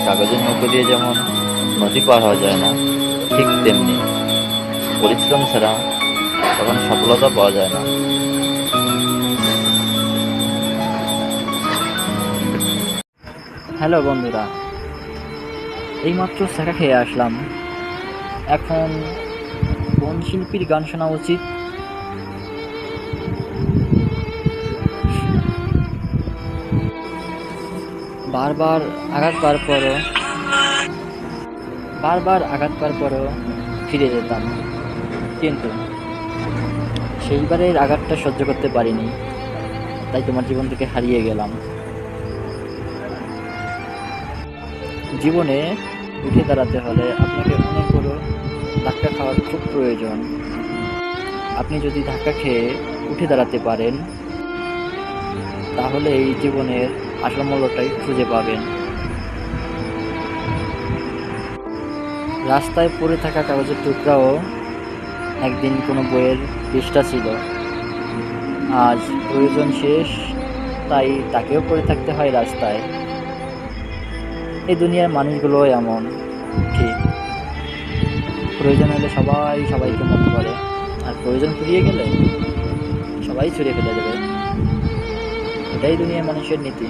কাগজের নৌকো দিয়ে যেমন নদী পার হওয়া যায় না, ঠিক তেমনি পরিশ্রম ছাড়া কখনো সফলতা পাওয়া যায় না। হ্যালো বন্ধুরা, এইমাত্র ছ্যাঁকা খেয়ে আসলাম। এখন কোন শিল্পীর গান শোনা উচিত? বারবার আঘাত পাওয়ার পরও ফিরে যেতাম, কিন্তু সেইবারের আঘাতটা সহ্য করতে পারিনি, তাই তোমার জীবন থেকে হারিয়ে গেলাম। জীবনে উঠে দাঁড়াতে হলে আপনাকে অনেক বড় ধাক্কা খাওয়ার খুব প্রয়োজন। আপনি যদি ধাক্কা খেয়ে উঠে দাঁড়াতে পারেন, তাহলে এই জীবনের আসল মূল্যটাই খুঁজে পাবেন। রাস্তায় পড়ে থাকা কাগজের টুকরাও একদিন কোনো বইয়ের পৃষ্ঠা ছিল। আজ প্রয়োজন শেষ, তাই তাকেও পড়ে থাকতে হয় রাস্তায়। এই দুনিয়ার মানুষগুলো এমন, ঠিক প্রয়োজন হলে সবাই সবাইকে মনে করে, আর প্রয়োজন ফুরিয়ে গেলে সবাই ছুঁড়ে ফেলে দেবে। এটাই দুনিয়ার মানুষের নীতি।